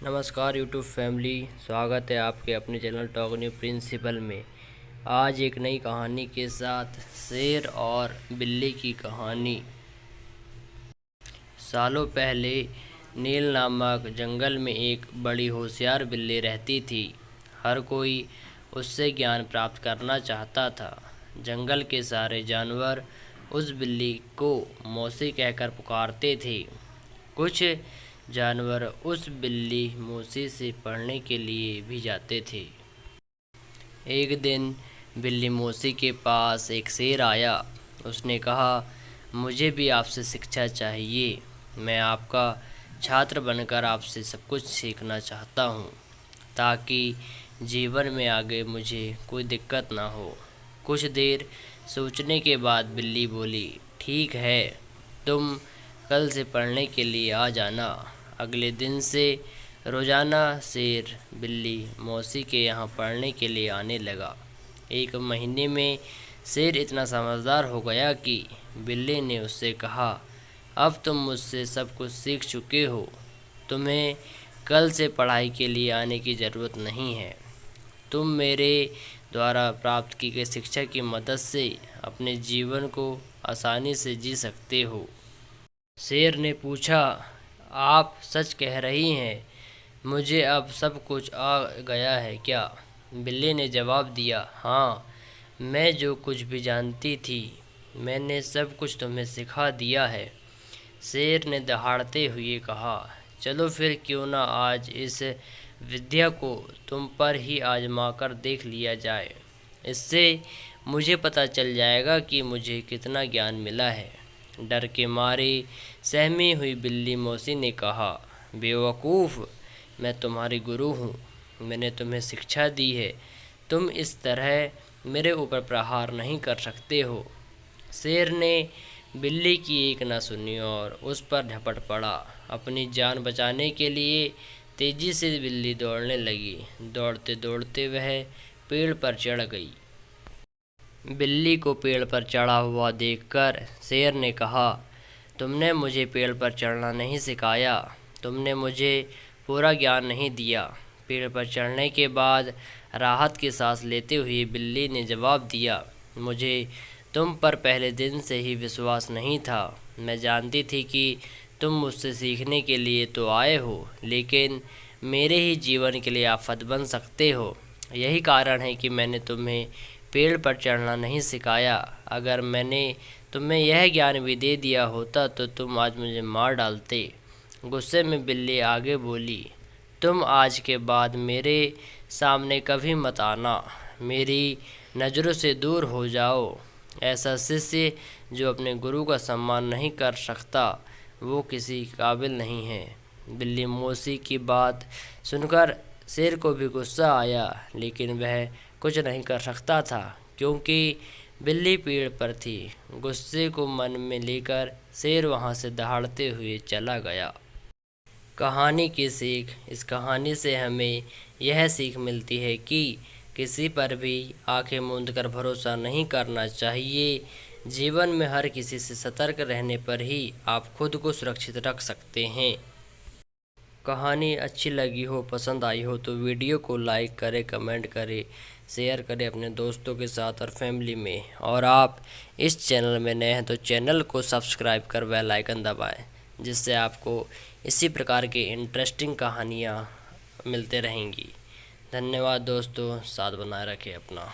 नमस्कार YouTube family, स्वागत है आपके अपने चैनल टॉक न्यू प्रिंसिपल में। आज एक नई कहानी के साथ शेर और बिल्ली की कहानी। सालों पहले नील नामक जंगल में एक बड़ी होशियार बिल्ली रहती थी। हर कोई उससे ज्ञान प्राप्त करना चाहता था। जंगल के सारे जानवर उस बिल्ली को मौसी कहकर पुकारते थे। कुछ जानवर उस बिल्ली मौसी से पढ़ने के लिए भी जाते थे। एक दिन बिल्ली मौसी के पास एक शेर आया। उसने कहा, मुझे भी आपसे शिक्षा चाहिए। मैं आपका छात्र बनकर आपसे सब कुछ सीखना चाहता हूँ, ताकि जीवन में आगे मुझे कोई दिक्कत ना हो। कुछ देर सोचने के बाद बिल्ली बोली, ठीक है, तुम कल से पढ़ने के लिए आ जाना। अगले दिन से रोज़ाना शेर बिल्ली मौसी के यहाँ पढ़ने के लिए आने लगा। एक महीने में शेर इतना समझदार हो गया कि बिल्ली ने उससे कहा, अब तुम मुझसे सब कुछ सीख चुके हो, तुम्हें कल से पढ़ाई के लिए आने की ज़रूरत नहीं है। तुम मेरे द्वारा प्राप्त की गई शिक्षा की मदद से अपने जीवन को आसानी से जी सकते हो। शेर ने पूछा, आप सच कह रही हैं? मुझे अब सब कुछ आ गया है क्या? बिल्ली ने जवाब दिया, हाँ, मैं जो कुछ भी जानती थी मैंने सब कुछ तुम्हें सिखा दिया है। शेर ने दहाड़ते हुए कहा, चलो फिर क्यों ना आज इस विद्या को तुम पर ही आजमा कर देख लिया जाए। इससे मुझे पता चल जाएगा कि मुझे कितना ज्ञान मिला है। डर के मारे सहमी हुई बिल्ली मौसी ने कहा, बेवकूफ़, मैं तुम्हारी गुरु हूँ, मैंने तुम्हें शिक्षा दी है, तुम इस तरह मेरे ऊपर प्रहार नहीं कर सकते हो। शेर ने बिल्ली की एक न सुनी और उस पर झपट पड़ा। अपनी जान बचाने के लिए तेज़ी से बिल्ली दौड़ने लगी। दौड़ते दौड़ते वह पेड़ पर चढ़ गई। बिल्ली को पेड़ पर चढ़ा हुआ देखकर शेर ने कहा, तुमने मुझे पेड़ पर चढ़ना नहीं सिखाया, तुमने मुझे पूरा ज्ञान नहीं दिया। पेड़ पर चढ़ने के बाद राहत की सांस लेते हुए बिल्ली ने जवाब दिया, मुझे तुम पर पहले दिन से ही विश्वास नहीं था। मैं जानती थी कि तुम मुझसे सीखने के लिए तो आए हो, लेकिन मेरे ही जीवन के लिए आफत बन सकते हो। यही कारण है कि मैंने तुम्हें पेड़ पर चढ़ना नहीं सिखाया। अगर मैंने तुम्हें यह ज्ञान भी दे दिया होता तो तुम आज मुझे मार डालते। गुस्से में बिल्ली आगे बोली, तुम आज के बाद मेरे सामने कभी मत आना, मेरी नज़रों से दूर हो जाओ। ऐसा शिष्य जो अपने गुरु का सम्मान नहीं कर सकता, वो किसी काबिल नहीं है। बिल्ली मौसी की बात सुनकर शेर को भी गुस्सा आया, लेकिन वह कुछ नहीं कर सकता था क्योंकि बिल्ली पेड़ पर थी। गुस्से को मन में लेकर शेर वहाँ से दहाड़ते हुए चला गया। कहानी की सीख। इस कहानी से हमें यह सीख मिलती है कि किसी पर भी आंखें मूंद कर भरोसा नहीं करना चाहिए। जीवन में हर किसी से सतर्क रहने पर ही आप खुद को सुरक्षित रख सकते हैं। कहानी अच्छी लगी हो, पसंद आई हो तो वीडियो को लाइक करें, कमेंट करें, शेयर करें अपने दोस्तों के साथ और फैमिली में। और आप इस चैनल में नए हैं तो चैनल को सब्सक्राइब कर बेल आइकन दबाएं, जिससे आपको इसी प्रकार की इंटरेस्टिंग कहानियाँ मिलते रहेंगी। धन्यवाद दोस्तों, साथ बनाए रखें अपना।